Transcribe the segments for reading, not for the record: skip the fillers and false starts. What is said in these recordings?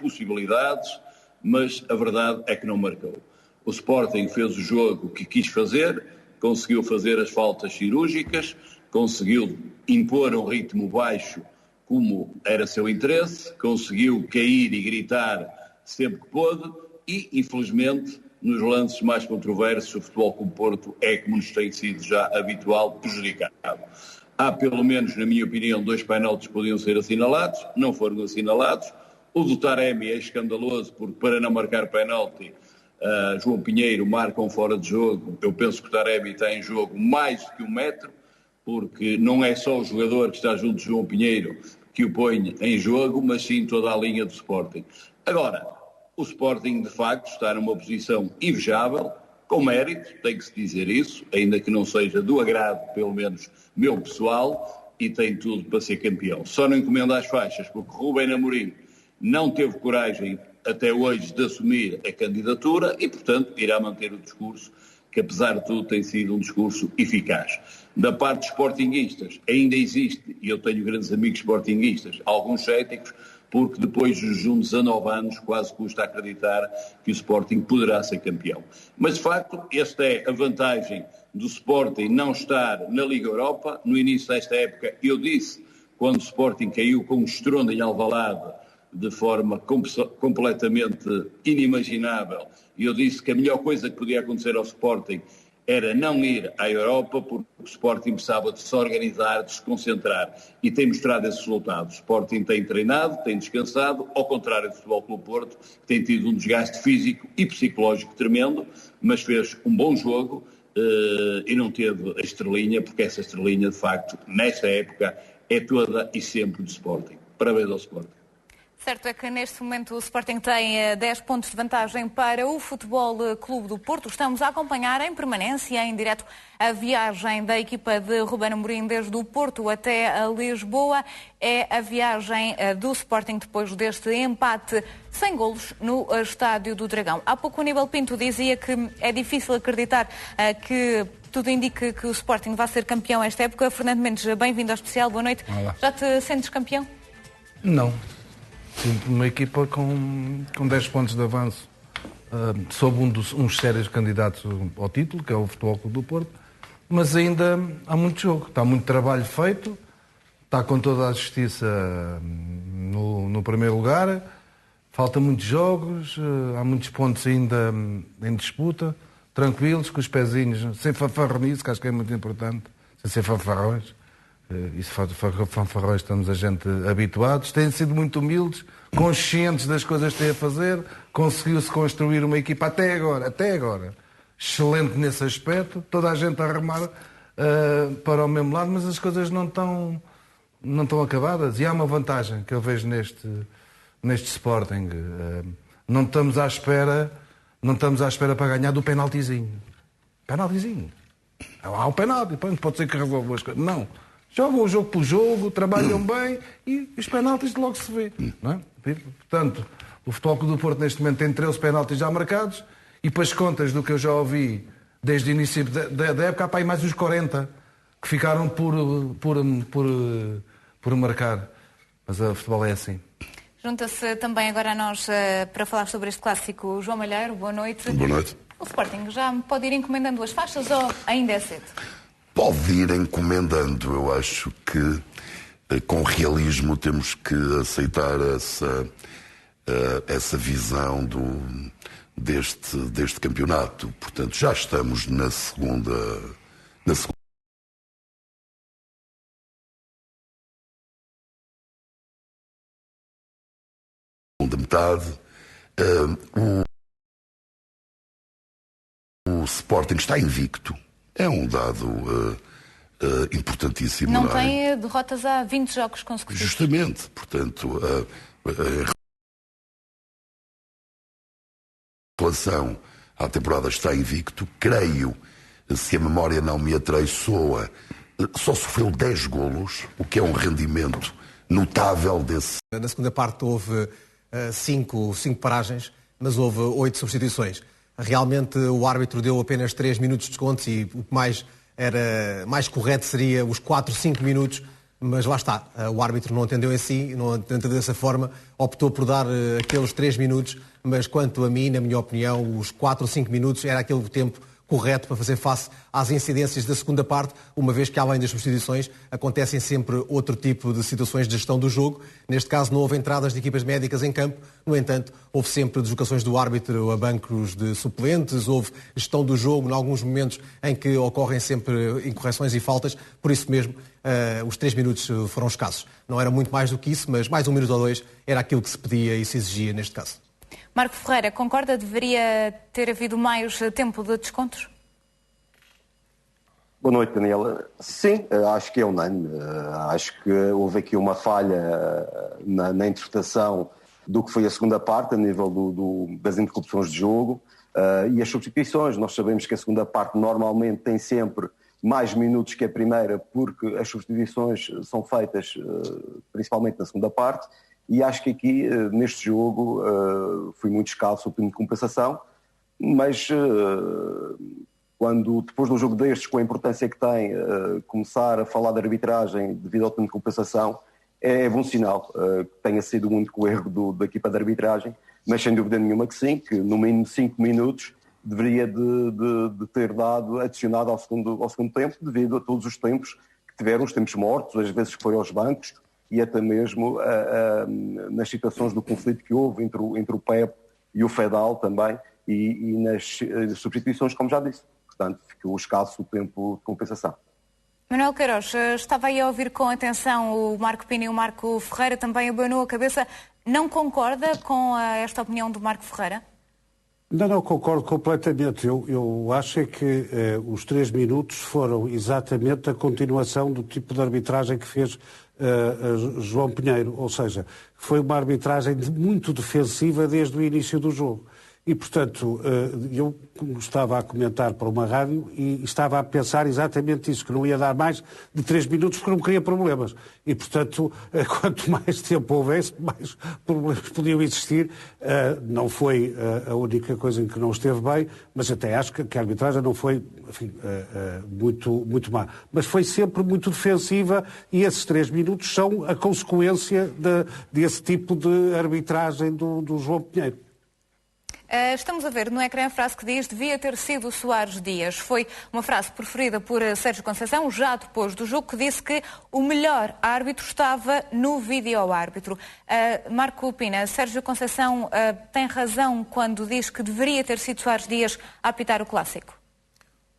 possibilidades, mas a verdade é que não marcou. O Sporting fez o jogo que quis fazer, conseguiu fazer as faltas cirúrgicas, conseguiu impor um ritmo baixo como era seu interesse, conseguiu cair e gritar sempre que pôde e, infelizmente, nos lances mais controversos, o Futebol Clube Porto é, como nos tem sido já habitual, prejudicado. Há, pelo menos, na minha opinião, 2 penaltis que podiam ser assinalados, não foram assinalados. O do Taremi é escandaloso, porque para não marcar penalti, João Pinheiro marca um fora de jogo. Eu penso que o Taremi tem em jogo mais do que 1 metro, porque não é só o jogador que está junto de João Pinheiro que o põe em jogo, mas sim toda a linha do Sporting. Agora, o Sporting, de facto, está numa posição invejável, com mérito, tem que se dizer isso, ainda que não seja do agrado, pelo menos meu pessoal, e tem tudo para ser campeão. Só não encomenda as faixas, porque Rubén Amorim não teve coragem até hoje de assumir a candidatura e, portanto, irá manter o discurso, que apesar de tudo tem sido um discurso eficaz. Da parte dos sportinguistas, ainda existe, e eu tenho grandes amigos sportinguistas, alguns céticos, porque depois dos 19 anos quase custa acreditar que o Sporting poderá ser campeão. Mas, de facto, esta é a vantagem do Sporting não estar na Liga Europa. No início desta época, eu disse, quando o Sporting caiu com um estrondo em Alvalade, de forma completamente inimaginável, e eu disse que a melhor coisa que podia acontecer ao Sporting era não ir à Europa, porque o Sporting precisava de se organizar, de se concentrar, e tem mostrado esses resultados. O Sporting tem treinado, tem descansado, ao contrário do Futebol Clube Porto, que tem tido um desgaste físico e psicológico tremendo, mas fez um bom jogo e não teve a estrelinha, porque essa estrelinha, de facto, nesta época, é toda e sempre do Sporting. Parabéns ao Sporting. Certo é que neste momento o Sporting tem 10 pontos de vantagem para o Futebol Clube do Porto. Estamos a acompanhar em permanência, em direto, a viagem da equipa de Rubén Amorim desde o Porto até a Lisboa. É a viagem do Sporting depois deste empate sem golos no Estádio do Dragão. Há pouco o Aníbal Pinto dizia que é difícil acreditar que tudo indica que o Sporting vai ser campeão esta época. Fernando Mendes, bem-vindo ao especial, boa noite. Olá. Já te sentes campeão? Não. Sinto uma equipa com 10 pontos de avanço sob uns sérios candidatos ao título, que é o Futebol Clube do Porto, mas ainda há muito jogo, está muito trabalho feito, está com toda a justiça no primeiro lugar, falta muitos jogos, há muitos pontos ainda em disputa, tranquilos, com os pezinhos, sem fanfarronice, que acho que é muito importante, sem ser fanfarrões. Isso fanfarrões estamos a gente habituados, têm sido muito humildes, conscientes das coisas que têm a fazer, conseguiu-se construir uma equipa até agora, excelente nesse aspecto, toda a gente a remar para o mesmo lado, mas as coisas não estão acabadas e há uma vantagem que eu vejo neste Sporting, não estamos à espera para ganhar do penaltizinho, há um penalti, pode ser que resolva as coisas, não. Jogam o jogo pelo jogo, trabalham bem e os penaltis logo se vê. Não é? Portanto, o Futebol Clube do Porto neste momento tem 13 penaltis já marcados e para as contas do que eu já ouvi desde o início da época, há para aí mais uns 40 que ficaram por marcar. Mas o futebol é assim. Junta-se também agora a nós para falar sobre este clássico João Malheiro. Boa noite. Boa noite. O Sporting já pode ir encomendando as faixas ou ainda é cedo? Pode ir encomendando. Eu acho que com realismo temos que aceitar essa visão deste campeonato. Portanto, já estamos na segunda metade. O Sporting está invicto. É um dado importantíssimo. Não tem derrotas há 20 jogos consecutivos. Justamente. Portanto, em relação à temporada está invicto. Creio, se a memória não me atraiçoa, só sofreu 10 golos, o que é um rendimento notável desse. Na segunda parte houve 5 paragens, mas houve 8 substituições. Realmente o árbitro deu apenas 3 minutos de desconto e o que mais correto seria os 4, 5 minutos, Mas lá está, o árbitro não entendeu assim, não entendeu dessa forma, optou por dar aqueles 3 minutos, mas quanto a mim, na minha opinião, os 4 ou 5 minutos era aquele tempo correto para fazer face às incidências da segunda parte, uma vez que além das substituições acontecem sempre outro tipo de situações de gestão do jogo. Neste caso não houve entradas de equipas médicas em campo, no entanto houve sempre deslocações do árbitro a bancos de suplentes, houve gestão do jogo em alguns momentos em que ocorrem sempre incorreções e faltas, por isso mesmo os 3 minutos foram escassos. Não era muito mais do que isso, mas mais 1 minuto ou 2 era aquilo que se pedia e se exigia neste caso. Marco Ferreira, concorda? Deveria ter havido mais tempo de descontos? Boa noite, Daniela. Sim, acho que é unânime. Acho que houve aqui uma falha na interpretação do que foi a segunda parte, a nível das interrupções de jogo e as substituições. Nós sabemos que a segunda parte normalmente tem sempre mais minutos que a primeira, porque as substituições são feitas principalmente na segunda parte. E acho que aqui, neste jogo, foi muito escasso o tempo de compensação, mas quando, depois de um jogo destes, com a importância que tem, começar a falar de arbitragem devido ao tempo de compensação, é bom sinal que tenha sido o único erro da equipa de arbitragem, mas sem dúvida nenhuma que sim, que no mínimo 5 minutos deveria de ter dado, adicionado ao segundo tempo, devido a todos os tempos que tiveram, os tempos mortos, às vezes que foi aos bancos, e até mesmo nas situações do conflito que houve entre o Pep e o Fedal também, e nas substituições, como já disse. Portanto, ficou escasso o tempo de compensação. Manuel Queiroz, estava aí a ouvir com atenção o Marco Pina e o Marco Ferreira, também abanou a cabeça. Não concorda com esta opinião do Marco Ferreira? Não, concordo completamente. Eu acho que os 3 minutos foram exatamente a continuação do tipo de arbitragem que fez João Pinheiro, ou seja, foi uma arbitragem muito defensiva desde o início do jogo. E, portanto, eu estava a comentar para uma rádio e estava a pensar exatamente isso, que não ia dar mais de 3 minutos porque não queria problemas. E, portanto, quanto mais tempo houvesse, mais problemas podiam existir. Não foi a única coisa em que não esteve bem, mas até acho que a arbitragem não foi, enfim, muito má. Mas foi sempre muito defensiva e esses 3 minutos são a consequência desse tipo de arbitragem do João Pinheiro. Estamos a ver no ecrã a frase que diz devia ter sido Soares Dias. Foi uma frase preferida por Sérgio Conceição, já depois do jogo, que disse que o melhor árbitro estava no vídeo-árbitro. Marco Pina, Sérgio Conceição tem razão quando diz que deveria ter sido Soares Dias a apitar o Clássico?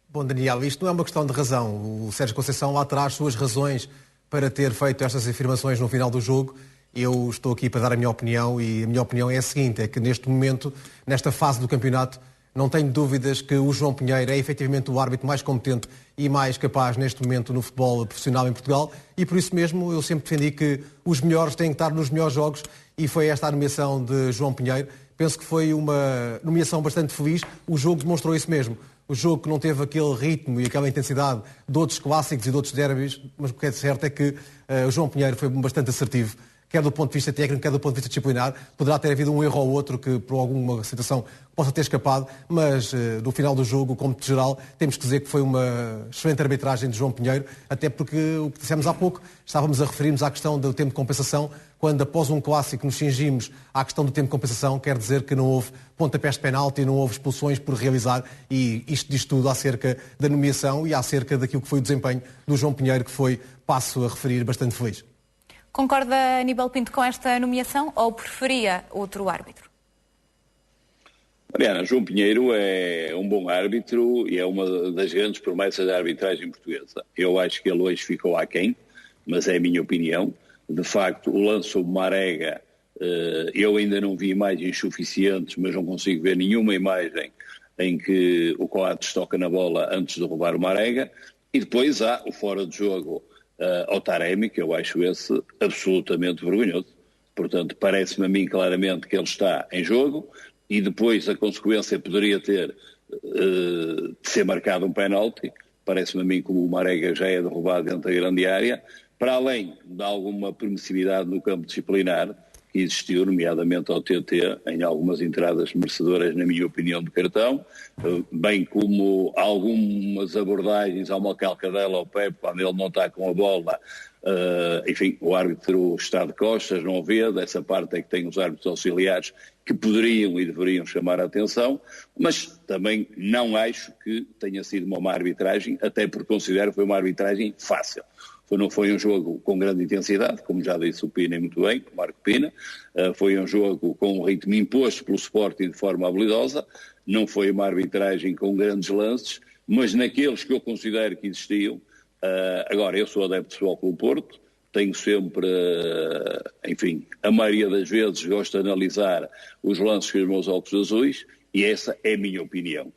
Bom, Daniel, isto não é uma questão de razão. O Sérgio Conceição lá terá as suas razões para ter feito estas afirmações no final do jogo. Eu estou aqui para dar a minha opinião e a minha opinião é a seguinte, é que neste momento, nesta fase do campeonato, não tenho dúvidas que o João Pinheiro é efetivamente o árbitro mais competente e mais capaz neste momento no futebol profissional em Portugal e por isso mesmo eu sempre defendi que os melhores têm que estar nos melhores jogos e foi esta a nomeação de João Pinheiro. Penso que foi uma nomeação bastante feliz, o jogo demonstrou isso mesmo. O jogo que não teve aquele ritmo e aquela intensidade de outros clássicos e de outros derbys, mas o que é certo é que o João Pinheiro foi bastante assertivo. Quer do ponto de vista técnico, quer do ponto de vista disciplinar. Poderá ter havido um erro ou outro que por alguma situação possa ter escapado, mas no final do jogo, como de geral, temos que dizer que foi uma excelente arbitragem de João Pinheiro, até porque o que dissemos há pouco, estávamos a referir-nos à questão do tempo de compensação, quando após um clássico nos cingimos à questão do tempo de compensação, quer dizer que não houve pontapés de penalti, não houve expulsões por realizar, e isto diz tudo acerca da nomeação e acerca daquilo que foi o desempenho do João Pinheiro, que foi, passo a referir, bastante feliz. Concorda, Aníbal Pinto, com esta nomeação ou preferia outro árbitro? Mariana, João Pinheiro é um bom árbitro e é uma das grandes promessas da arbitragem portuguesa. Eu acho que ele hoje ficou aquém, mas é a minha opinião. De facto, o lance sobre Marega, eu ainda não vi imagens suficientes, mas não consigo ver nenhuma imagem em que o Coates toca na bola antes de roubar o Marega. E depois há o fora de jogo ao Taremi, que eu acho esse absolutamente vergonhoso. Portanto, parece-me a mim claramente que ele está em jogo e depois a consequência poderia ter de ser marcado um penalti. Parece-me a mim que o Marega já é derrubado dentro da grande área, para além de alguma permissividade no campo disciplinar, que existiu, nomeadamente ao TT, em algumas entradas merecedoras, na minha opinião, de cartão, bem como algumas abordagens ao Calcadela, ao Pepe, quando ele não está com a bola. Enfim, o árbitro está de costas, não vê, dessa parte é que tem os árbitros auxiliares que poderiam e deveriam chamar a atenção, mas também não acho que tenha sido uma má arbitragem, até porque considero que foi uma arbitragem fácil. Não foi um jogo com grande intensidade, como já disse o Pina muito bem, o Marco Pina, foi um jogo com um ritmo imposto pelo Sporting de forma habilidosa, não foi uma arbitragem com grandes lances, mas naqueles que eu considero que existiam. Agora, eu sou adepto de Futebol Clube do Porto, tenho sempre, enfim, a maioria das vezes gosto de analisar os lances com os meus óculos azuis, e essa é a minha opinião.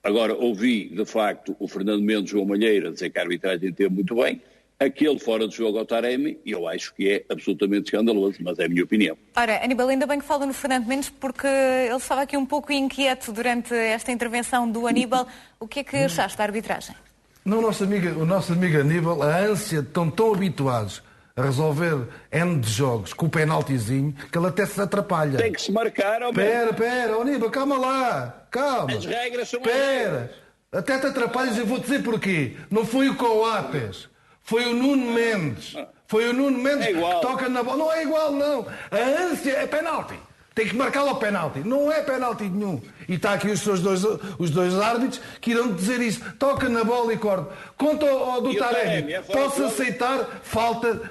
Agora, ouvi, de facto, o Fernando Mendes e o João Malheiro dizer que a arbitragem teve muito bem. Aquele fora do jogo ao Taremi, eu acho que é absolutamente escandaloso, mas é a minha opinião. Ora, Aníbal, ainda bem que fala no Fernando Mendes, porque ele estava aqui um pouco inquieto durante esta intervenção do Aníbal. O que é que achaste da arbitragem? Não, o nosso amigo Aníbal, a ânsia, estão tão habituados a resolver N de jogos com o penaltizinho que ele até se atrapalha. Tem que se marcar, ó. Pera, Aníbal, calma lá, calma. As regras são as regras. Até te atrapalhas e vou dizer porquê. Não foi o Coates. Foi o Nuno Mendes. Foi o Nuno Mendes que toca na bola. Não é igual, não. A ânsia é penalti. Tem que marcá-lo ao penalti. Não é penalti nenhum. E está aqui os dois árbitros que irão dizer isso. Toca na bola e corta. Quanto ao do Taremi, posso aceitar falta,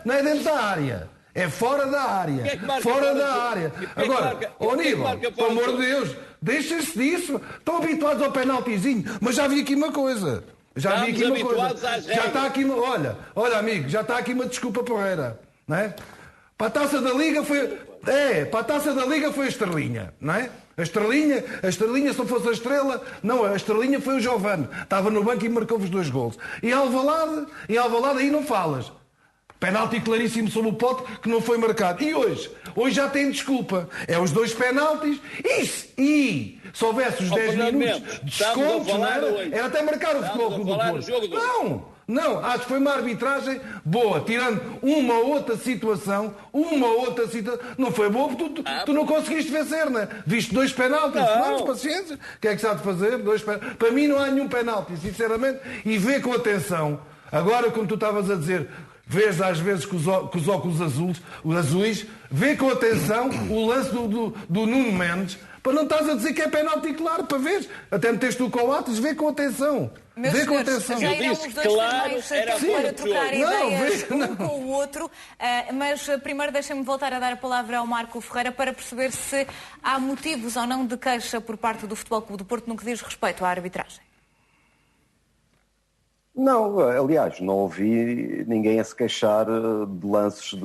não é dentro da área. É fora da área. Fora da área. Agora, Aníbal, pelo amor de Deus, deixem-se disso. Estão habituados ao penaltizinho. Mas já vi aqui uma coisa. Já está aqui, olha amigo, já está aqui uma desculpa porreira, não é? Para a Taça da Liga foi a Estrelinha, não é? A Estrelinha, se não fosse a Estrela, não, a Estrelinha foi o Giovane, estava no banco e marcou-vos 2 golos. E Alvalade aí não falas. Penalti claríssimo sobre o Pote que não foi marcado. E hoje já tem desculpa. É os 2 penaltis e se houvesse os 10 minutos de descontos, não era até marcar o Futebol Clube do Porto. Não, acho que foi uma arbitragem boa, tirando uma outra situação, não foi boa porque tu não conseguiste vencer, não é? Viste 2 penaltis, não, paciência, o que é que se há de fazer? 2 penaltis. Para mim não há nenhum penalti, sinceramente, e vê com atenção. Agora, como tu estavas a dizer, vês às vezes com os óculos azuis, vê com atenção o lance do Nuno Mendes, para não estás a dizer que é penalti claro, para ver. Até meteste o Coates, vê com atenção. Vê com atenção. Já irão os dois para trocar ideias um com o outro, mas primeiro deixem-me voltar a dar a palavra ao Marco Ferreira para perceber se há motivos ou não de queixa por parte do Futebol Clube do Porto no que diz respeito à arbitragem. Não, aliás, não ouvi ninguém a se queixar de lances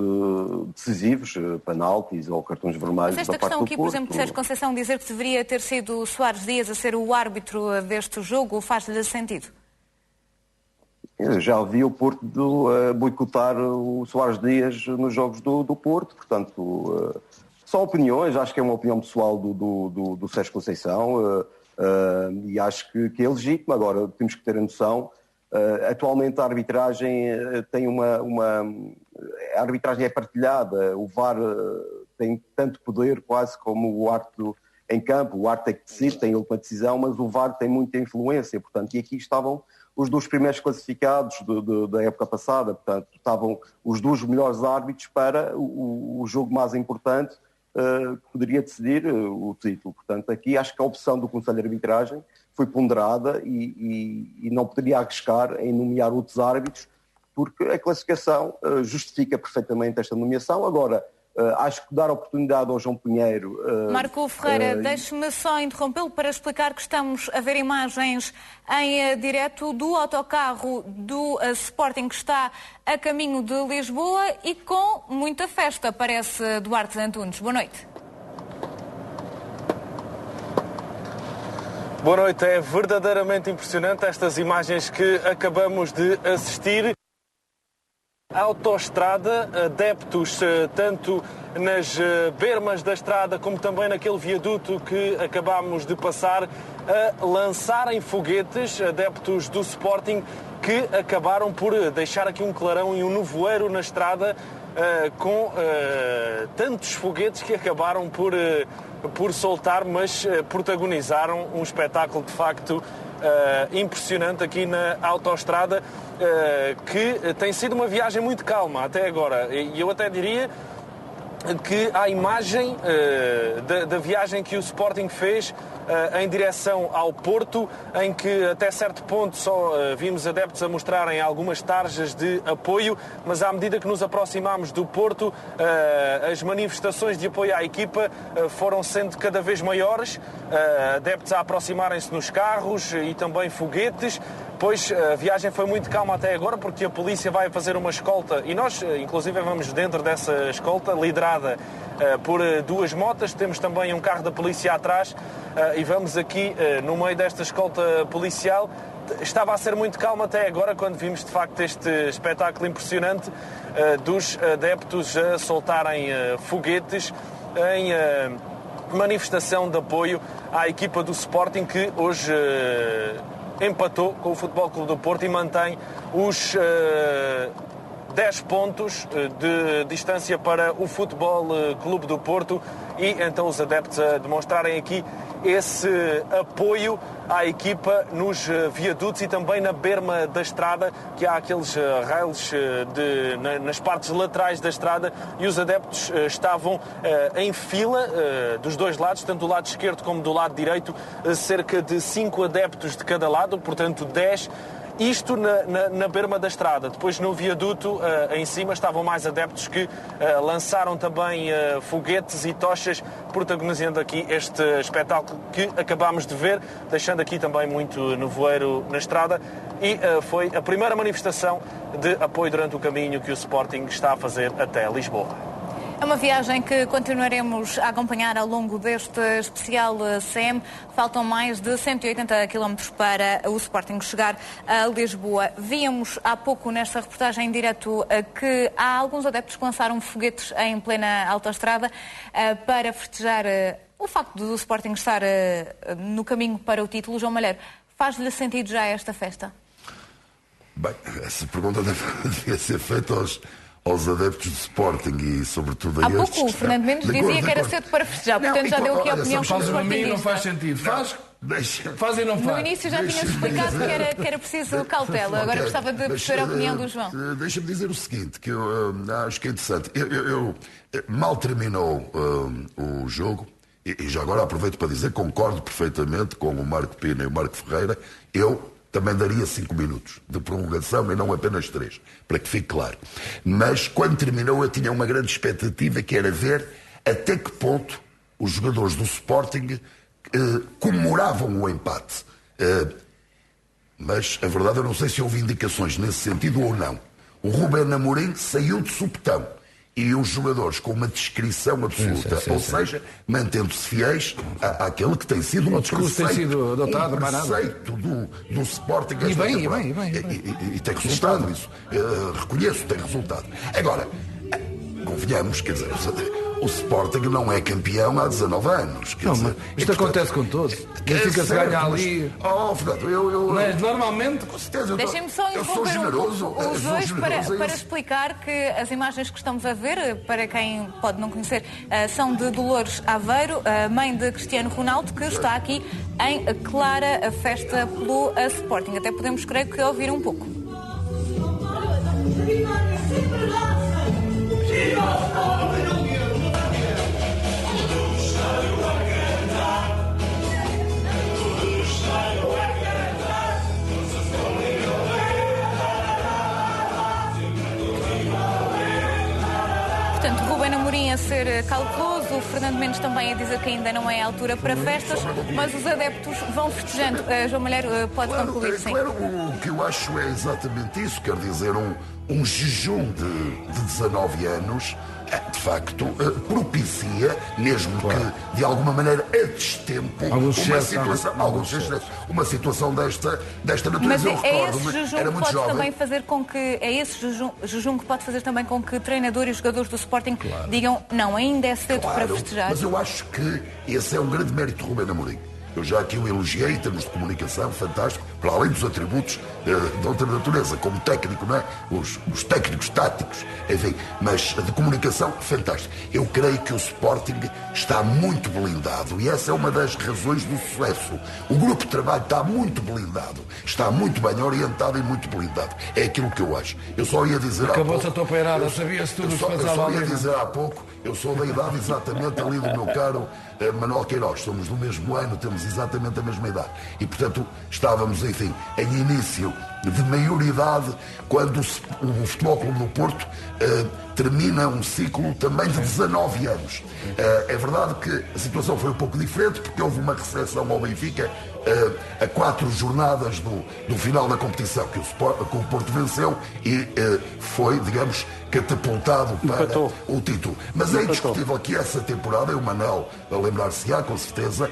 decisivos, penaltis ou cartões vermelhos. Mas esta questão aqui, por exemplo, de Sérgio Conceição dizer que deveria ter sido o Soares Dias a ser o árbitro deste jogo, faz-lhe sentido? Eu já ouvi o Porto boicotar o Soares Dias nos jogos do Porto, portanto, são opiniões, acho que é uma opinião pessoal do Sérgio Conceição e acho que é legítimo. Agora, temos que ter a noção. Atualmente a arbitragem tem a arbitragem é partilhada, o VAR tem tanto poder quase como o árbitro em campo, o árbitro é que decide, tem a última decisão, mas o VAR tem muita influência, portanto, e aqui estavam os 2 primeiros classificados da época passada, portanto, estavam os 2 melhores árbitros para o jogo mais importante que poderia decidir o título. Portanto, aqui acho que a opção do Conselho de Arbitragem foi ponderada e não poderia arriscar em nomear outros árbitros, porque a classificação justifica perfeitamente esta nomeação. Agora, acho que dar oportunidade ao João Pinheiro... Marco Ferreira, deixe-me só interrompê-lo para explicar que estamos a ver imagens em direto do autocarro do Sporting que está a caminho de Lisboa e com muita festa, parece Duarte Antunes. Boa noite. Boa noite, é verdadeiramente impressionante estas imagens que acabamos de assistir. A autoestrada, adeptos tanto nas bermas da estrada como também naquele viaduto que acabámos de passar, a lançarem foguetes, adeptos do Sporting que acabaram por deixar aqui um clarão e um nevoeiro na estrada com tantos foguetes que acabaram por soltar, mas protagonizaram um espetáculo de facto impressionante aqui na autoestrada, que tem sido uma viagem muito calma até agora. E eu até diria que a imagem da viagem que o Sporting fez em direção ao Porto, em que até certo ponto só vimos adeptos a mostrarem algumas tarjas de apoio, mas à medida que nos aproximámos do Porto, as manifestações de apoio à equipa foram sendo cada vez maiores, adeptos a aproximarem-se nos carros e também foguetes. Pois a viagem foi muito calma até agora, porque a polícia vai fazer uma escolta e nós, inclusive, vamos dentro dessa escolta, liderada por duas motas. Temos também um carro da polícia atrás e vamos aqui no meio desta escolta policial. Estava a ser muito calma até agora, quando vimos de facto este espetáculo impressionante dos adeptos a soltarem foguetes em manifestação de apoio à equipa do Sporting, que hoje empatou com o Futebol Clube do Porto e mantém os 10 pontos de distância para o Futebol Clube do Porto, e então os adeptos a demonstrarem aqui esse apoio à equipa nos viadutos e também na berma da estrada, que há aqueles rails nas partes laterais da estrada, e os adeptos estavam em fila dos dois lados, tanto do lado esquerdo como do lado direito, cerca de 5 adeptos de cada lado, portanto 10. Isto na berma da estrada. Depois no viaduto em cima estavam mais adeptos que lançaram também foguetes e tochas, protagonizando aqui este espetáculo que acabámos de ver, deixando aqui também muito nevoeiro na estrada, e foi a primeira manifestação de apoio durante o caminho que o Sporting está a fazer até Lisboa. É uma viagem que continuaremos a acompanhar ao longo deste especial CM. Faltam mais de 180 km para o Sporting chegar a Lisboa. Víamos há pouco nesta reportagem em direto que há alguns adeptos que lançaram foguetes em plena autoestrada para festejar o facto do Sporting estar no caminho para o título. João Malheiro, faz-lhe sentido já esta festa? Bem, essa pergunta devia ser feita aos adeptos do Sporting e, sobretudo, a estes. Há pouco o Fernando Mendes dizia que era cedo para festejar, portanto já deu aqui a opinião como Faz a mim não faz sentido. Faz e não faz. No início já tinha explicado que era preciso cautela. Agora gostava de perceber a opinião do João. Deixa-me dizer o seguinte, que eu acho que é interessante. Eu mal terminou o jogo, e já agora aproveito para dizer, concordo perfeitamente com o Marco Pina e o Marco Ferreira. Eu também daria 5 minutos de prolongação e não apenas 3, para que fique claro. Mas quando terminou eu tinha uma grande expectativa, que era ver até que ponto os jogadores do Sporting comemoravam o empate. Mas a verdade, eu não sei se houve indicações nesse sentido ou não. O Ruben Amorim saiu de supetão e os jogadores com uma descrição absoluta, seja, mantendo-se fiéis àquele que tem sido um preceito do Sporting. E bem. E tem resultado isso. Reconheço, tem resultado. Agora, convenhamos, quer dizer, o Sporting não é campeão há 19 anos. Isto acontece com todos. Fica-se a ganhar ali. Fernando, mas normalmente, com certeza. Deixem-me só interromper os dois para explicar que as imagens que estamos a ver, para quem pode não conhecer, são de Dolores Aveiro, mãe de Cristiano Ronaldo, que está aqui em clara festa pelo Sporting. Até podemos, creio que, ouvir um pouco. Portanto, Ruben Amorim a ser cauteloso, o Fernando Mendes também a dizer que ainda não é a altura para festas, mas os adeptos vão festejando. João Malheiro, pode concluir, sim. Claro, o que eu acho é exatamente isso, quer dizer, um jejum de 19 anos, de facto, propicia, mesmo que de alguma maneira a destempo, uma situação desta natureza. Mas é esse jejum que pode também fazer com que jejum que pode fazer também com que treinador e jogadores do Sporting digam não, ainda é cedo para festejar. Mas eu acho que esse é um grande mérito de Ruben Amorim. Eu já aqui o elogiei em termos de comunicação, fantástico, para além dos atributos de outra natureza, como técnico, não é? Os técnicos táticos, enfim, mas de comunicação, fantástico. Eu creio que o Sporting está muito blindado e essa é uma das razões do sucesso. O grupo de trabalho está muito blindado, está muito bem orientado e muito blindado. É aquilo que eu acho. Eu só ia dizer Acabou-se a tua peirada, sabia-se tudo o que passava eu só ali. ia dizer há pouco, eu sou da idade exatamente ali do meu caro Manuel Queiroz, somos do mesmo ano, temos exatamente a mesma idade. E, portanto, estávamos, enfim, em início de maioridade quando o Futebol Clube do Porto termina um ciclo também de 19 anos. É verdade que a situação foi um pouco diferente porque houve uma recepção ao Benfica a 4 jornadas do final da competição que o Porto venceu e foi, digamos, catapultado para o título. Mas é indiscutível que essa temporada, e o Manel a lembrar-se-á, com certeza,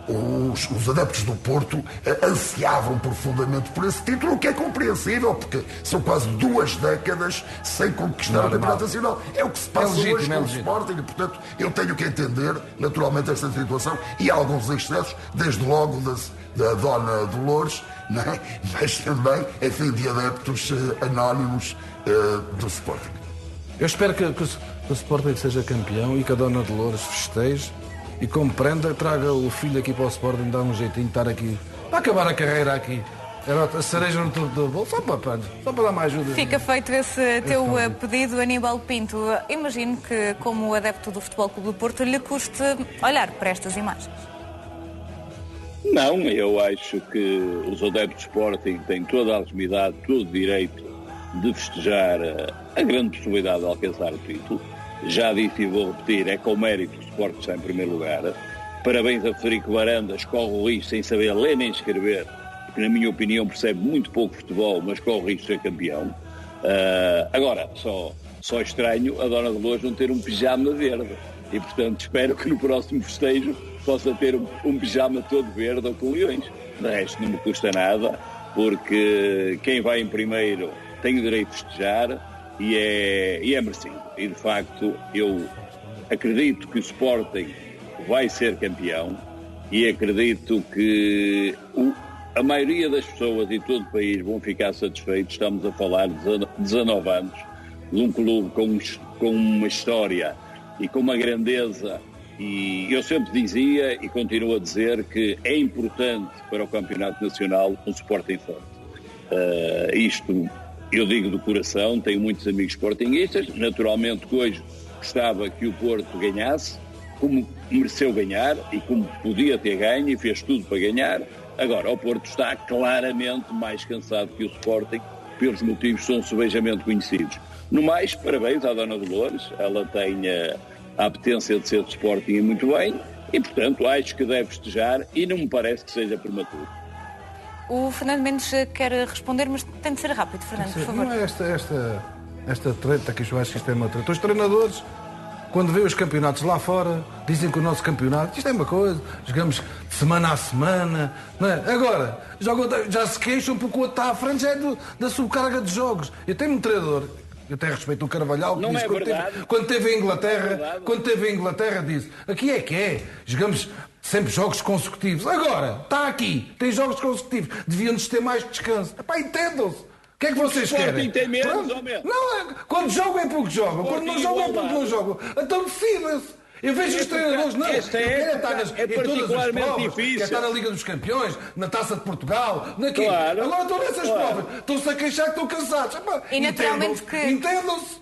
os adeptos do Porto ansiavam profundamente por esse título, o que é compreensível, porque são quase 2 décadas sem conquistar o Campeonato Nacional. É o que se passa hoje com o Sporting, e, portanto, eu tenho que entender, naturalmente, esta situação e alguns excessos, desde logo da Dona Dolores, não é? Mas também, enfim, de adeptos anónimos do Sporting. Eu espero que o Sporting seja campeão e que a Dona Dolores festeje e compreenda, traga o filho aqui para o Sporting, dá um jeitinho de estar aqui, para acabar a carreira aqui. Era a cereja no topo do bolo, só para dar mais ajuda. Fica feito esse teu pedido, Aníbal Pinto. Imagino que, como adepto do Futebol Clube do Porto, lhe custe olhar para estas imagens. Não, eu acho que os adeptos do Sporting têm toda a legitimidade, todo o direito de festejar a grande possibilidade de alcançar o título. Já disse e vou repetir, é com o mérito que o Sporting está em primeiro lugar. Parabéns a Frederico Varandas, corre o risco sem saber ler nem escrever, que na minha opinião percebe muito pouco futebol, mas corre o risco de ser campeão. Agora, só estranho a Dona Dolores não ter um pijama verde. E, portanto, espero que no próximo festejo possa ter um pijama todo verde ou com leões. De resto, não me custa nada, porque quem vai em primeiro tem o direito de festejar e é merecido. E, de facto, eu acredito que o Sporting vai ser campeão e acredito que a maioria das pessoas e todo o país vão ficar satisfeitos. Estamos a falar de 19 anos, de um clube com uma história e com uma grandeza, e eu sempre dizia e continuo a dizer que é importante para o Campeonato Nacional um Sporting forte. Isto eu digo do coração, tenho muitos amigos sportinguistas, naturalmente que hoje gostava que o Porto ganhasse, como mereceu ganhar e como podia ter ganho e fez tudo para ganhar. Agora, o Porto está claramente mais cansado que o Sporting, pelos motivos que são subejamente conhecidos. No mais, parabéns à Dona Dolores, ela tem a apetência de ser de Sporting e muito bem, e portanto acho que deve festejar e não me parece que seja prematuro. O Fernando Mendes quer responder, mas tem de ser rápido, Fernando, por favor. Não é esta treta que eu acho que isto é uma treta. Os treinadores, quando vêem os campeonatos lá fora, dizem que o nosso campeonato, isto é uma coisa, jogamos de semana a semana, não é? Agora, já se queixam porque o outro está à frente, já é da subcarga de jogos. Eu tenho um treinador, eu até respeito o Carvalhal, que disse quando teve em Inglaterra, disse, aqui é que é, jogamos sempre jogos consecutivos. Agora, está aqui, tem jogos consecutivos, deviam-nos ter mais descanso. Epá, entendam-se. O que é que vocês querem? Tem menos ou menos? Não, quando jogam é porque jogam, quando não jogam é porque não jogam. Então decidam-se. Eu vejo os treinadores, não. Eu quero estar em todas as provas. Quero estar na Liga dos Campeões, na Taça de Portugal, naquilo. Claro. Agora estão nessas provas. Estão-se a queixar que estão cansados. E naturalmente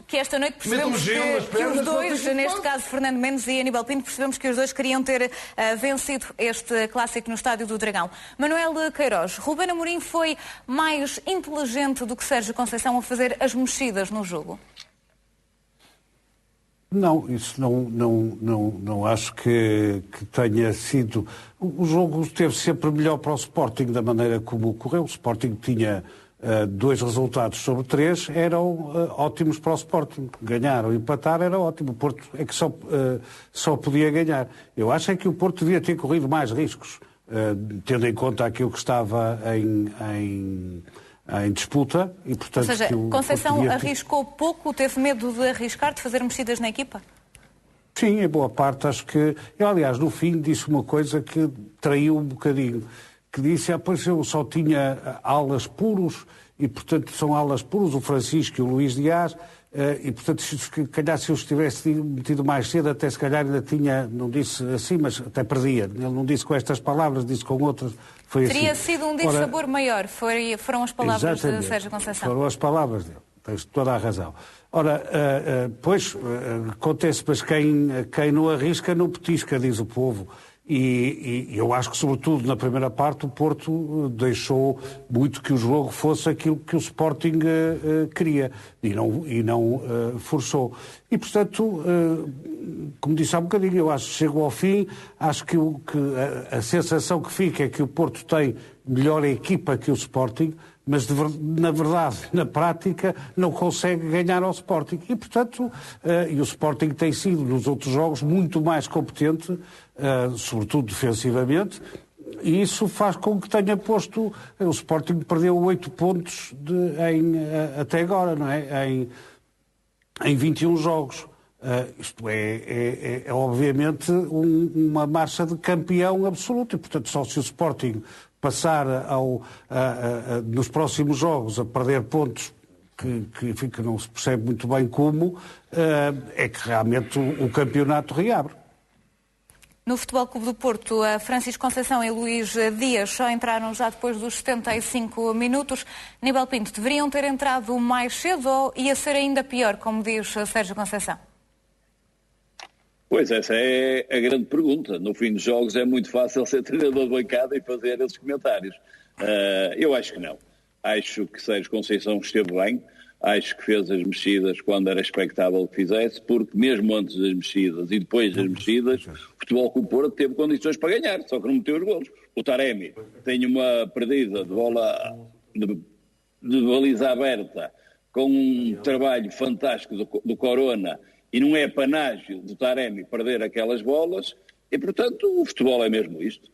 que esta noite percebemos que os dois, neste caso Fernando Mendes e Aníbal Pinto, percebemos que os dois queriam ter vencido este clássico no Estádio do Dragão. Manuel Queiroz, Ruben Amorim foi mais inteligente do que Sérgio Conceição a fazer as mexidas no jogo? Não, isso não acho que tenha sido. O jogo esteve sempre melhor para o Sporting da maneira como ocorreu. O Sporting tinha 2 resultados sobre 3, eram ótimos para o Sporting. Ganhar ou empatar era ótimo. O Porto é que só podia ganhar. Eu acho é que o Porto devia ter corrido mais riscos, tendo em conta aquilo que estava em disputa e, portanto... Ou seja, Conceição arriscou pouco, teve medo de arriscar, de fazer mexidas na equipa? Sim, em boa parte, acho que... Eu, aliás, no fim disse uma coisa que traiu um bocadinho, que disse, pois eu só tinha alas puros, e, portanto, são alas puros, o Francisco e o Luís Dias, e, portanto, se calhar se eu estivesse metido mais cedo, até se calhar ainda tinha, não disse assim, mas até perdia. Ele não disse com estas palavras, disse com outras. Foi Teria assim. sido um dissabor maior, foram as palavras de Sérgio Conceição. Foram as palavras dele, tens toda a razão. Ora, pois, acontece, mas quem não arrisca não petisca, diz o povo. E eu acho que, sobretudo, na primeira parte, o Porto deixou muito que o jogo fosse aquilo que o Sporting queria e não forçou. E, portanto, como disse há um bocadinho, eu acho que chego ao fim, acho que a sensação que fica é que o Porto tem melhor equipa que o Sporting, mas na verdade, na prática, não consegue ganhar ao Sporting. E, portanto, e o Sporting tem sido, nos outros jogos, muito mais competente, sobretudo defensivamente, e isso faz com que tenha posto... O Sporting perdeu 8 pontos até agora, não é? Em 21 jogos. Isto é obviamente uma marcha de campeão absoluto, e, portanto, só se o Sporting passar nos próximos jogos a perder pontos que não se percebe muito bem como, é que realmente o campeonato reabre. No Futebol Clube do Porto, Francisco Conceição e Luís Dias só entraram já depois dos 75 minutos. Aníbal Pinto, deveriam ter entrado mais cedo ou ia ser ainda pior, como diz Sérgio Conceição? Pois, essa é a grande pergunta. No fim dos jogos é muito fácil ser treinador de bancada e fazer esses comentários. Eu acho que não. Acho que Sérgio Conceição esteve bem. Acho que fez as mexidas quando era expectável que fizesse, porque mesmo antes das mexidas e depois das mexidas, o Futebol Clube do Porto teve condições para ganhar, só que não meteu os golos. O Taremi tem uma perdida de bola de baliza aberta, com um trabalho fantástico do Corona, e não é panágio do Taremi perder aquelas bolas, e portanto o futebol é mesmo isto.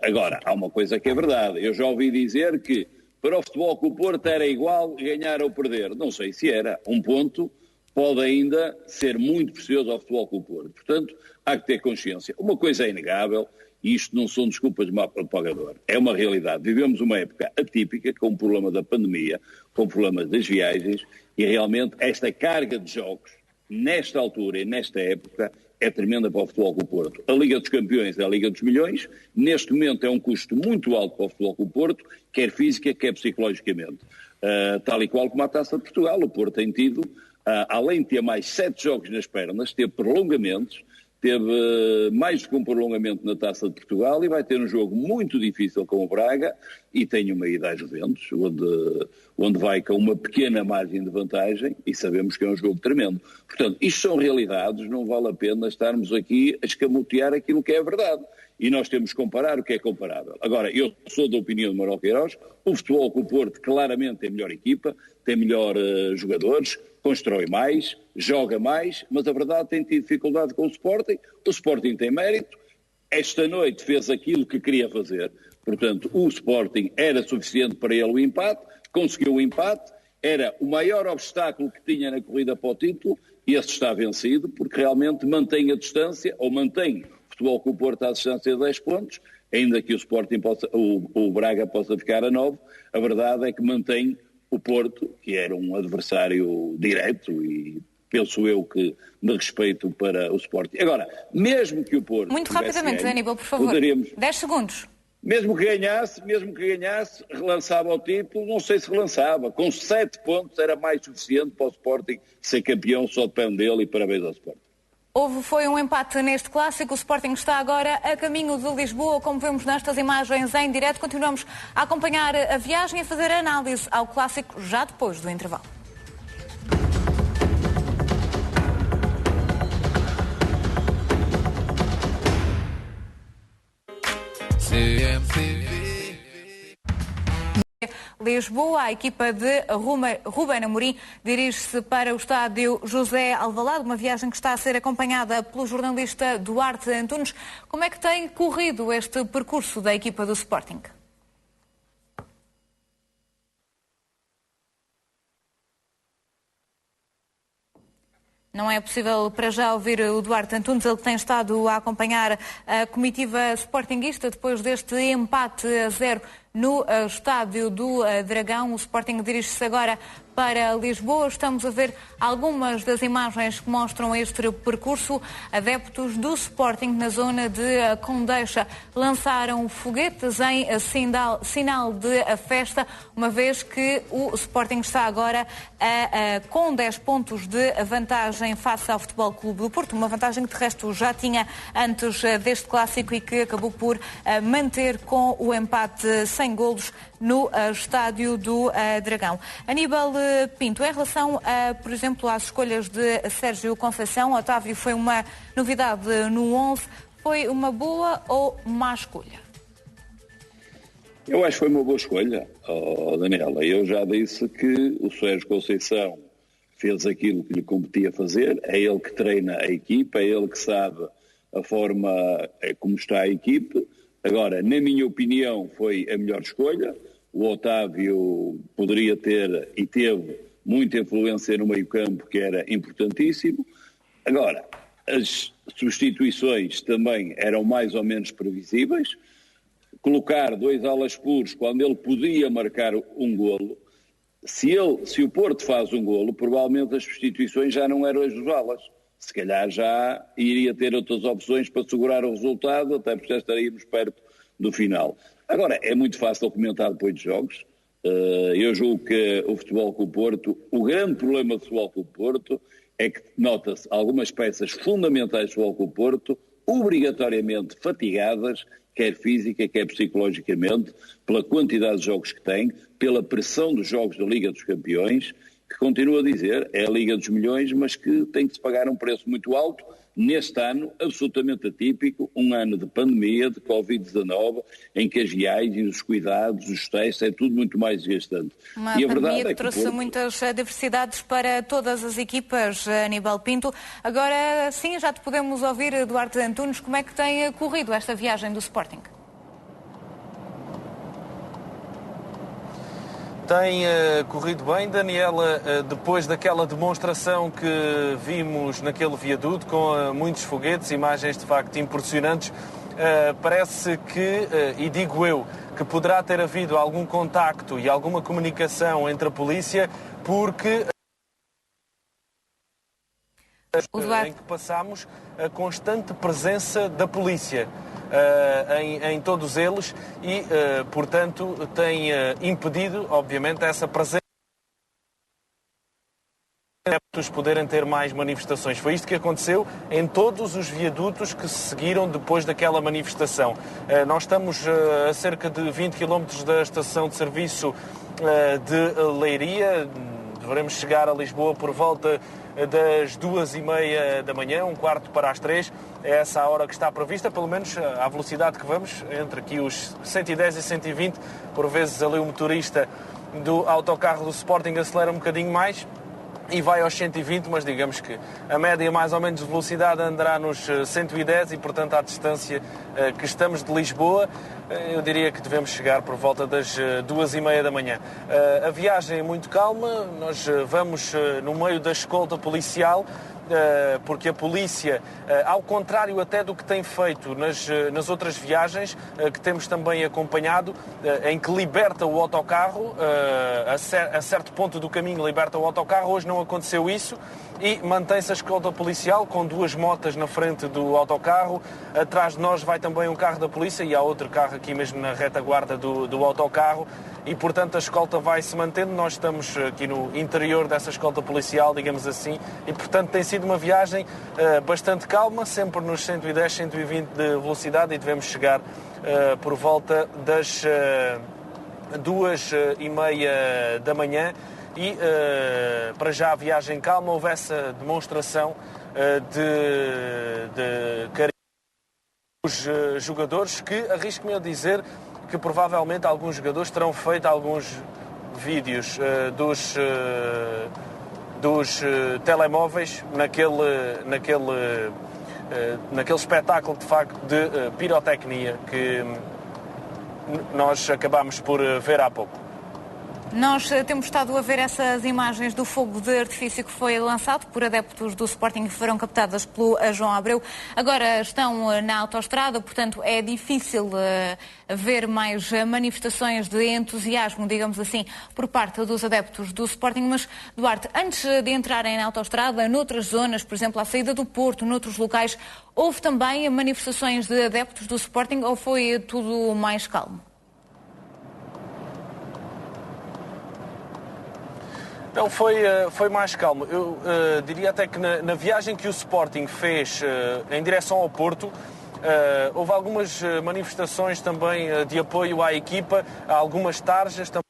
Agora, há uma coisa que é verdade, eu já ouvi dizer que para o Futebol Clube do Porto era igual ganhar ou perder. Não sei se era. Um ponto pode ainda ser muito precioso ao Futebol Clube do Porto. Portanto, há que ter consciência. Uma coisa é inegável, e isto não são desculpas de mau pagador. É uma realidade. Vivemos uma época atípica, com o problema da pandemia, com o problema das viagens, e realmente esta carga de jogos, nesta altura e nesta época, é tremenda para o Futebol Clube do Porto. A Liga dos Campeões é a Liga dos Milhões. Neste momento é um custo muito alto para o Futebol Clube do Porto, quer física, quer psicologicamente. Tal e qual como a Taça de Portugal. O Porto tem tido, além de ter mais 7 jogos nas pernas, teve prolongamentos, teve mais do que um prolongamento na Taça de Portugal e vai ter um jogo muito difícil com o Braga e tem uma ida à Juventus, onde vai com uma pequena margem de vantagem e sabemos que é um jogo tremendo. Portanto, isto são realidades, não vale a pena estarmos aqui a escamotear aquilo que é verdade. E nós temos que comparar o que é comparável. Agora, eu sou da opinião de Manuel Queiroz, o Futebol Clube do Porto claramente tem melhor equipa, tem melhor jogadores, constrói mais, joga mais, mas a verdade tem tido dificuldade com o Sporting tem mérito, esta noite fez aquilo que queria fazer, portanto o Sporting era suficiente para ele o empate, conseguiu o empate, era o maior obstáculo que tinha na corrida para o título, e esse está vencido, porque realmente mantém a distância, ou mantém o Futebol Clube do Porto à distância de 10 pontos, ainda que o Sporting o Braga possa ficar a 9, a verdade é que mantém o Porto, que era um adversário direto e penso eu que de respeito para o Sporting. Agora, mesmo que o Porto... Muito rapidamente, Aníbal, por favor. 10 segundos. Mesmo que ganhasse, relançava o título, não sei se relançava. Com 7 pontos era mais suficiente para o Sporting ser campeão, só depende dele, e parabéns ao Sporting. Foi um empate neste clássico. O Sporting está agora a caminho de Lisboa, como vemos nestas imagens em direto. Continuamos a acompanhar a viagem e a fazer análise ao clássico já depois do intervalo. Lisboa, a equipa de Ruben Amorim dirige-se para o estádio José Alvalade, uma viagem que está a ser acompanhada pelo jornalista Duarte Antunes. Como é que tem corrido este percurso da equipa do Sporting? Não é possível para já ouvir o Duarte Antunes, ele que tem estado a acompanhar a comitiva sportinguista depois deste empate a 0 no estádio do Dragão. O Sporting dirige-se agora para Lisboa. Estamos a ver algumas das imagens que mostram este percurso. Adeptos do Sporting na zona de Condeixa lançaram foguetes em sinal de festa, uma vez que o Sporting está agora com 10 pontos de vantagem face ao Futebol Clube do Porto, uma vantagem que de resto já tinha antes deste clássico e que acabou por manter com o empate sem golos no estádio do Dragão. Aníbal Pinto, em relação, por exemplo, às escolhas de Sérgio Conceição, Otávio foi uma novidade no 11, foi uma boa ou má escolha? Eu acho que foi uma boa escolha, Daniela. Eu já disse que o Sérgio Conceição fez aquilo que lhe competia fazer, é ele que treina a equipa, é ele que sabe a forma como está a equipe. Agora, na minha opinião, foi a melhor escolha. O Otávio poderia ter e teve muita influência no meio-campo, que era importantíssimo. Agora, as substituições também eram mais ou menos previsíveis. Colocar 2 alas puros quando ele podia marcar um golo, se o Porto faz um golo, provavelmente as substituições já não eram as dos alas. Se calhar já iria ter outras opções para segurar o resultado, até porque já estaríamos perto do final. Agora, é muito fácil comentar depois de jogos. Eu julgo que o Futebol Clube Porto, o grande problema do Futebol Clube Porto é que nota-se algumas peças fundamentais do Futebol Clube Porto obrigatoriamente fatigadas, quer física, quer psicologicamente, pela quantidade de jogos que tem, pela pressão dos jogos da Liga dos Campeões, que continuo a dizer, é a Liga dos Milhões, mas que tem que se pagar um preço muito alto, neste ano absolutamente atípico, um ano de pandemia, de Covid-19, em que as viagens, os cuidados, os testes, é tudo muito mais desgastante. Uma pandemia que trouxe muitas diversidades para todas as equipas, Aníbal Pinto. Agora sim, já te podemos ouvir, Duarte Antunes, como é que tem corrido esta viagem do Sporting? Tem corrido bem, Daniela, depois daquela demonstração que vimos naquele viaduto com muitos foguetes, imagens de facto impressionantes, parece que, e digo eu, que poderá ter havido algum contacto e alguma comunicação entre a polícia, porque em que passamos a constante presença da polícia. Em todos eles e, portanto, tem impedido, obviamente, essa presença de poderem ter mais manifestações. Foi isto que aconteceu em todos os viadutos que se seguiram depois daquela manifestação. Nós estamos a cerca de 20 km da estação de serviço de Leiria. Devemos chegar a Lisboa por volta das 2h30 da manhã, 2:45 é essa a hora que está prevista, pelo menos à velocidade que vamos, entre aqui os 110 e 120, por vezes ali o motorista do autocarro do Sporting acelera um bocadinho mais e vai aos 120, mas digamos que a média mais ou menos de velocidade andará nos 110 e, portanto, à distância que estamos de Lisboa, eu diria que devemos chegar por volta das 2h30 da manhã. A viagem é muito calma, nós vamos no meio da escolta policial, porque a polícia, ao contrário até do que tem feito nas outras viagens, que temos também acompanhado, em que liberta o autocarro, a certo ponto do caminho liberta o autocarro, hoje não aconteceu isso e mantém-se a escolta policial com 2 motas na frente do autocarro, atrás de nós vai também um carro da polícia e há outro carro aqui mesmo na retaguarda do autocarro e, portanto, a escolta vai se mantendo. Nós estamos aqui no interior dessa escolta policial, digamos assim, e, portanto, tem sido uma viagem bastante calma, sempre nos 110, 120 de velocidade e devemos chegar por volta das 2h30 da manhã e, para já, a viagem calma. Houve essa demonstração de carinho dos jogadores que, arrisco-me a dizer, que provavelmente alguns jogadores terão feito alguns vídeos dos telemóveis naquele espetáculo de facto de pirotecnia que nós acabámos por ver há pouco. Nós temos estado a ver essas imagens do fogo de artifício que foi lançado por adeptos do Sporting que foram captadas pelo João Abreu. Agora estão na autoestrada, portanto é difícil ver mais manifestações de entusiasmo, digamos assim, por parte dos adeptos do Sporting. Mas, Duarte, antes de entrarem na autoestrada, noutras zonas, por exemplo, à saída do Porto, noutros locais, houve também manifestações de adeptos do Sporting ou foi tudo mais calmo? Não, foi mais calmo. Eu diria até que na viagem que o Sporting fez em direção ao Porto, houve algumas manifestações também de apoio à equipa, algumas tarjas também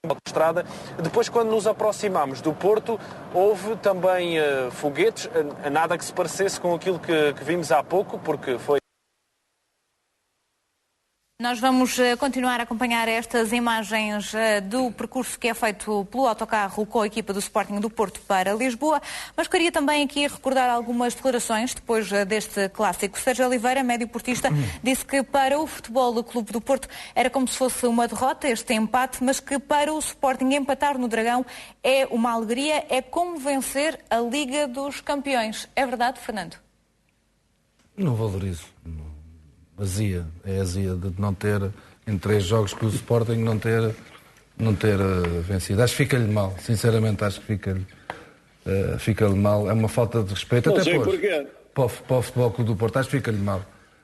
na autoestrada. Depois, quando nos aproximámos do Porto, houve também foguetes, nada que se parecesse com aquilo que vimos há pouco, porque foi... Nós vamos continuar a acompanhar estas imagens do percurso que é feito pelo autocarro com a equipa do Sporting do Porto para Lisboa, mas queria também aqui recordar algumas declarações depois deste clássico. Sérgio Oliveira, médio portista, disse que para o Futebol Clube do Porto era como se fosse uma derrota, este empate, mas que para o Sporting empatar no Dragão é uma alegria, é como vencer a Liga dos Campeões. É verdade, Fernando? Não valorizo. É azia de não ter, em 3 jogos com o Sporting, não ter vencido. Acho que fica-lhe mal, sinceramente acho que fica-lhe mal. É uma falta de respeito, não até sei porquê. Para o Futebol Clube do Porto, acho que fica-lhe mal.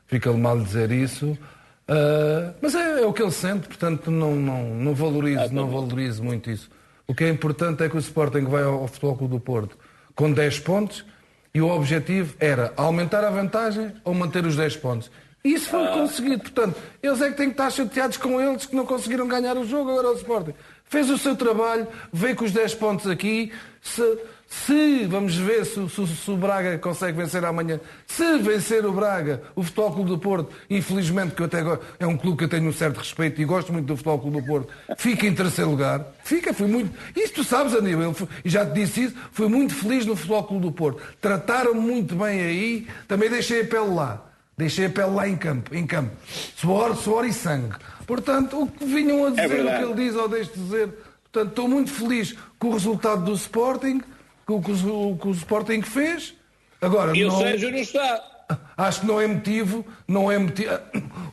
Fica-lhe mal dizer isso, mas é o que ele sente, portanto não valorizo muito isso. O que é importante é que o Sporting vai ao Futebol Clube do Porto com 10 pontos e o objetivo era aumentar a vantagem ou manter os 10 pontos. E isso foi conseguido. Portanto, eles é que têm que estar chateados com eles que não conseguiram ganhar o jogo. Agora o Sporting fez o seu trabalho, veio com os 10 pontos aqui. Se vamos ver se o Braga consegue vencer amanhã. Se vencer o Braga, o Futebol Clube do Porto, infelizmente, que eu até agora é um clube que eu tenho um certo respeito e gosto muito do Futebol Clube do Porto, fica em 3º lugar. Fui muito... Isso tu sabes, Aníbal, e já te disse isso, fui muito feliz no Futebol Clube do Porto. Trataram-me muito bem aí, também deixei a pele lá. Deixei a pele lá em campo. Suor e sangue. Portanto, o que vinham a dizer, o que ele diz ou deixa de dizer. Portanto, estou muito feliz com o resultado do Sporting, com o que o Sporting fez. Agora, e o Sérgio não está. Acho que não é motivo.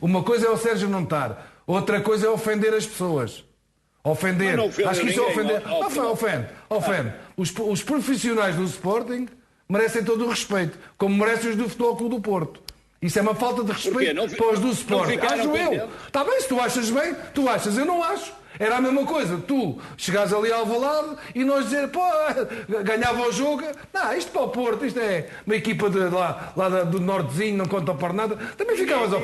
Uma coisa é o Sérgio não estar. Outra coisa é ofender as pessoas. Ofender. Acho que isso é ofender. Ofende. Os profissionais do Sporting merecem todo o respeito, como merecem os do Futebol Clube do Porto. Isso é uma falta de respeito para os do Sporting. Acho eu. Está bem, se tu achas bem, tu achas, eu não acho. Era a mesma coisa, tu chegares ali ao Alvalade e nós dizer, ganhava o jogo. Não, isto para o Porto, isto é uma equipa lá do Nortezinho, não conta para nada. Também ficavas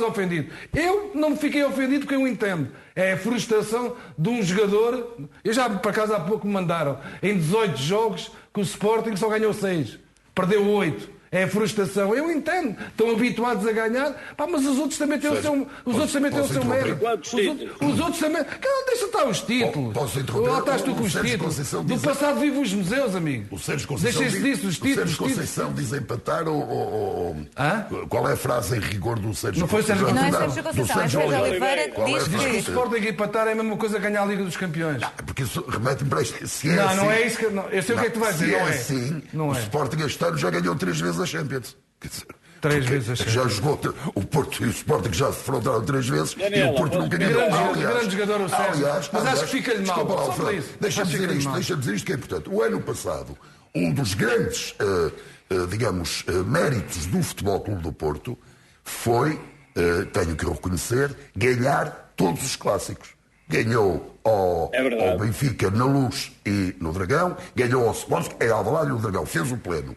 ofendido. Eu não me fiquei ofendido porque eu entendo. É a frustração de um jogador. Eu já, para casa há pouco me mandaram, em 18 jogos, que o Sporting só ganhou 6. Perdeu 8. É a frustração. Eu entendo. Estão habituados a ganhar. Mas os outros também têm o seu mérito. Os outros também... Deixa estar os títulos. Posso interromper? Lá estás tu com os títulos. Do passado vive os museus, amigo. O Sérgio Conceição diz empatar ou... Qual é a frase em rigor do Sérgio Conceição? Não é Sérgio Conceição. É Sérgio Oliveira que diz que o Sporting empatar é a mesma coisa que ganhar a Liga dos Campeões. Porque isso remete-me para isto. Não é isso que... Eu sei o que é que tu vais dizer. Não é. O Sporting este ano já ganhou 3 vezes a Champions. 3 vezes a Champions. Já jogou o Porto e o Sporting já se defrontaram 3 vezes e o Porto nunca ganhou. Grande jogador o Sérgio. Mas acho que fica-lhe mal. Deixa-me dizer isto que é importante. O ano passado, um dos grandes, méritos do Futebol Clube do Porto foi, tenho que reconhecer, ganhar todos os clássicos. Ganhou ao Benfica na Luz e no Dragão, ganhou ao Sporting, é Alvalade e no Dragão, fez o pleno.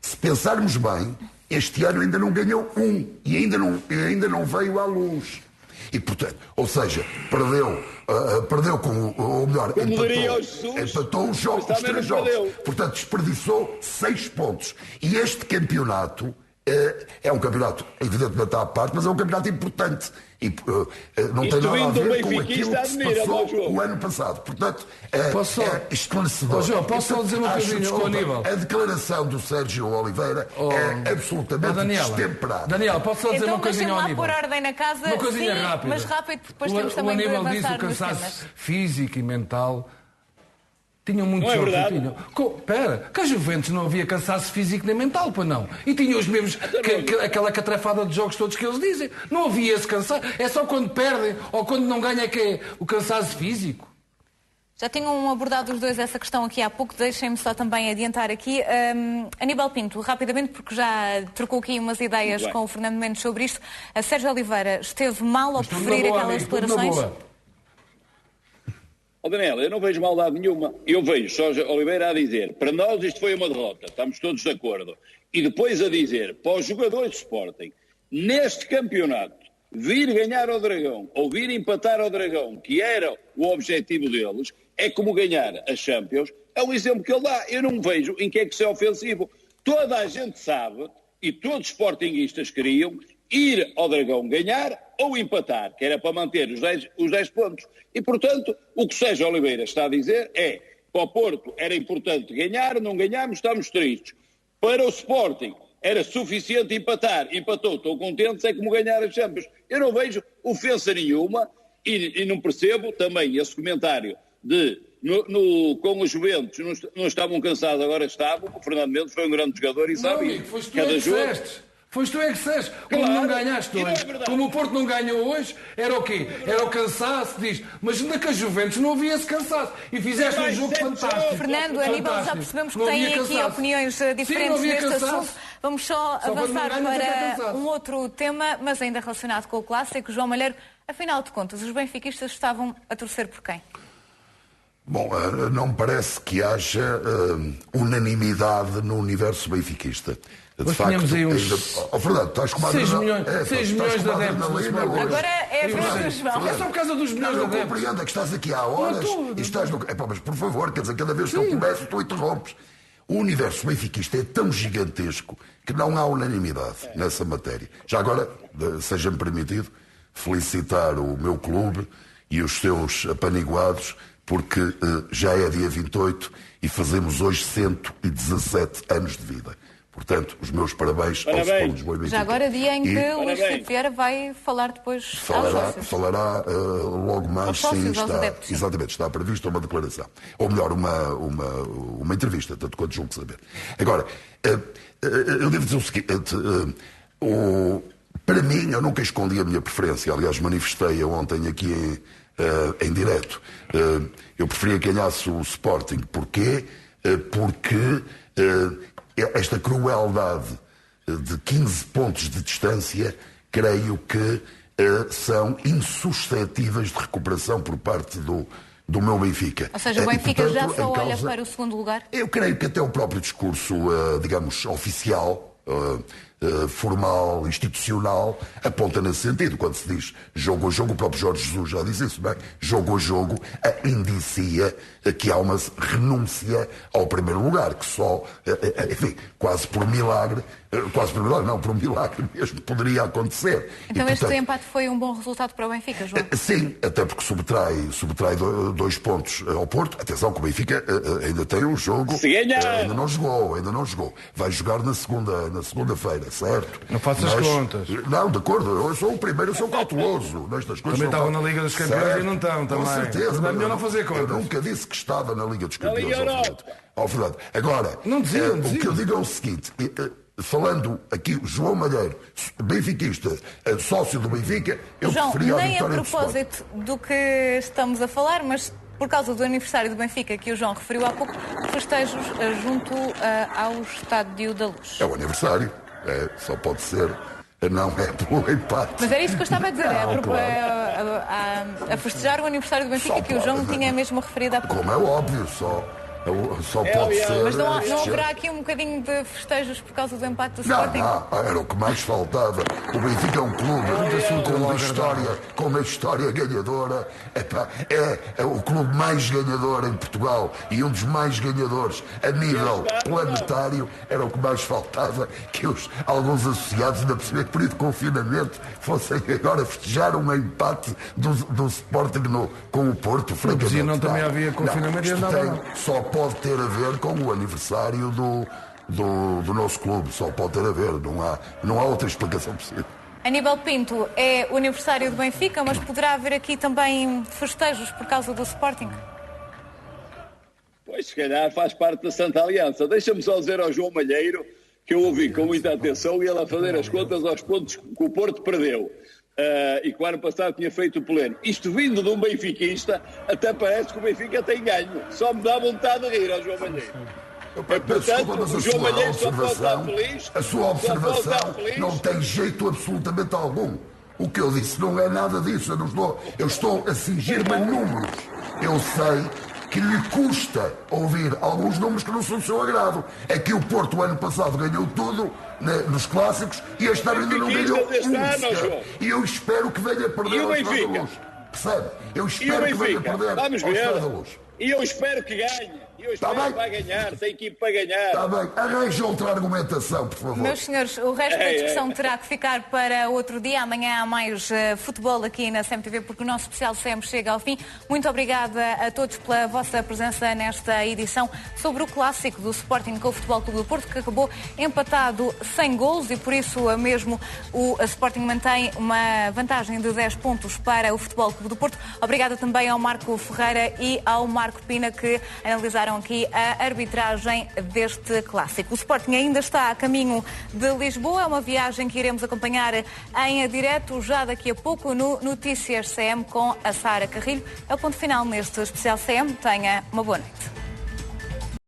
Se pensarmos bem, este ano ainda não ganhou e ainda não veio à Luz. E, portanto, ou seja, perdeu com, ou melhor, empatou os 3 jogos. Portanto, desperdiçou 6 pontos. E este campeonato é um campeonato, evidentemente à parte, mas é um campeonato importante. E não tem nada a ver com aquilo que se passou o ano passado. Portanto, é esclarecedor. João, posso só dizer uma coisinha, Aníbal? A declaração do Sérgio Oliveira é absolutamente destemperada. Daniel, posso só dizer uma coisinha ao Aníbal? Então deixa-me lá pôr ordem na casa. Uma coisinha sim, rápida. Mas rápido, depois temos também de avançar nos temas. O Aníbal disse o cansaço físico e mental. Tinham muitos não jogos. É verdade? Espera, que a Juventus não havia cansaço físico nem mental, pois não. E tinha os mesmos, aquela catrafada de jogos todos que eles dizem. Não havia esse cansaço. É só quando perdem ou quando não ganham que é o cansaço físico. Já tinham abordado os dois essa questão aqui há pouco, deixem-me só também adiantar aqui. Aníbal Pinto, rapidamente, porque já trocou aqui umas ideias com o Fernando Mendes sobre isto. A Sérgio Oliveira esteve mal ao preferir aquelas declarações? Daniel, eu não vejo maldade nenhuma. Eu vejo só Oliveira a dizer, para nós isto foi uma derrota, estamos todos de acordo. E depois a dizer, para os jogadores de Sporting, neste campeonato, vir ganhar ao Dragão, ou vir empatar ao Dragão, que era o objetivo deles, é como ganhar a Champions, é o exemplo que ele dá. Eu não vejo em que é que isso é ofensivo. Toda a gente sabe, e todos os sportinguistas queriam, ir ao Dragão ganhar ou empatar, que era para manter os 10 pontos. E, portanto, o que Sérgio Oliveira está a dizer é, para o Porto era importante ganhar, não ganhámos, estamos tristes. Para o Sporting era suficiente empatar, empatou, estou contente, é como ganhar as Champions. Eu não vejo ofensa nenhuma e não percebo também esse comentário de com os Juventus não estavam cansados, agora estavam. O Fernando Mendes foi um grande jogador e sabe cada jogo. Foste tu é que disseste. Como não ganhaste hoje, como o Porto não ganhou hoje, era o quê? Era o cansaço, diz. Mas ainda que a Juventus não havia esse cansaço. E fizeste um jogo fantástico. Fernando, Aníbal, já percebemos que têm aqui opiniões diferentes neste assunto. Vamos só avançar para um outro tema, mas ainda relacionado com o clássico. João Malheiro, afinal de contas, os benfiquistas estavam a torcer por quem? Bom, não me parece que haja unanimidade no universo benfiquista. De facto, aí uns... Fernando, estás com 6 milhões de adeptos. Agora é a vez do João. É só por causa dos milhões de adeptos. Eu compreendo que estás aqui há horas e estás no... mas por favor, quer dizer, cada vez que eu começo, tu interrompes. O universo benfiquista é tão gigantesco que não há unanimidade nessa matéria. Já agora, seja-me permitido, felicitar o meu clube e os seus apaniguados, porque já é dia 28 e fazemos hoje 117 anos de vida. Portanto, os meus parabéns ao Sport Lisboa e Benfica. Já agora, dia em que o Luís Filipe Vieira vai falar depois falará logo mais, sim, exatamente, está prevista uma declaração. Ou melhor, uma entrevista, tanto quanto julgo saber. Agora, eu devo dizer o seguinte, para mim, eu nunca escondi a minha preferência, aliás, manifestei-a ontem aqui em direto. Eu preferia que ganhasse o Sporting. Porquê? Porque esta crueldade de 15 pontos de distância, creio que são insuscetíveis de recuperação por parte do meu Benfica. Ou seja, o Benfica portanto, já só olha para o segundo lugar? Eu creio que até o próprio discurso, digamos, oficial, formal, institucional, aponta nesse sentido. Quando se diz jogo a jogo, o próprio Jorge Jesus já diz isso, bem? Jogo a jogo indicia que há uma renúncia ao primeiro lugar, que só, enfim, quase por um milagre mesmo poderia acontecer. Então este empate foi um bom resultado para o Benfica, João? Sim, até porque subtrai 2 pontos ao Porto. Atenção que o Benfica ainda tem um jogo, ainda não jogou. Vai jogar na segunda-feira, certo? Não faças contas. Não, de acordo, eu sou o primeiro, eu sou cauteloso nestas coisas. Também estavam na Liga dos Campeões certo, e não estão também. Com certeza. Não é melhor não fazer contas. Eu nunca disse que estava na Liga dos Campeões. Fernando. Agora, não dizia. O que eu digo é o seguinte... Falando aqui, João Malheiro, benfiquista, sócio do Benfica, eu preferia a vitória do Sporting. Nem a propósito do que estamos a falar, mas por causa do aniversário do Benfica, que o João referiu há pouco, festejos junto ao Estádio da Luz. É o aniversário, só pode ser, não é pelo empate. Mas era isso que eu estava a dizer, a festejar o aniversário do Benfica, só que o João tinha mesmo referido há pouco. Como é óbvio, só Só pode ser. Mas não haverá aqui um bocadinho de festejos por causa do empate do Sporting? Não, era o que mais faltava. O Benfica é um clube com uma história ganhadora. É o clube mais ganhador em Portugal e um dos mais ganhadores a nível planetário. Era o que mais faltava, que alguns associados, ainda perceber que período de confinamento, fossem agora festejar um empate do Sporting com o Porto. Francamente, não também havia confinamento e andava. Só pode ter a ver com o aniversário do nosso clube. Só pode ter a ver. Não há outra explicação possível. Aníbal Pinto, é o aniversário do Benfica, mas poderá haver aqui também festejos por causa do Sporting? Pois, se calhar faz parte da Santa Aliança. Deixa-me só dizer ao João Malheiro que eu ouvi com muita atenção e ele a fazer as contas aos pontos que o Porto perdeu. E que o ano passado tinha feito o pleno. Isto vindo de um benfiquista, até parece que o Benfica tem ganho. Só me dá vontade de rir ao João Malheiro. Portanto, mas a sua observação não tem jeito absolutamente algum. O que eu disse não é nada disso. Eu estou a cingir-me a números. Eu sei que lhe custa ouvir alguns números que não são do seu agrado. É que o Porto, o ano passado, ganhou tudo nos clássicos e este ano ainda não ganhou um. E eu espero que venha a perder ao Estádio da Luz. Percebe? Eu espero que venha a perder ao Estádio da Luz. E eu espero que ganhe. Eu espero que vai ganhar, tem equipe para ganhar. Está bem, arranje outra argumentação, por favor. Meus senhores, o resto da discussão terá que ficar para outro dia. Amanhã há mais futebol aqui na CMTV, porque o nosso especial CM chega ao fim. Muito obrigada a todos pela vossa presença nesta edição sobre o clássico do Sporting com o Futebol Clube do Porto, que acabou empatado sem golos e por isso mesmo o Sporting mantém uma vantagem de 10 pontos para o Futebol Clube do Porto. Obrigada também ao Marco Ferreira e ao Marco Pina, que analisaram aqui a arbitragem deste clássico. O Sporting ainda está a caminho de Lisboa, é uma viagem que iremos acompanhar em direto já daqui a pouco no Notícias CM com a Sara Carrilho. É o ponto final neste especial CM. Tenha uma boa noite.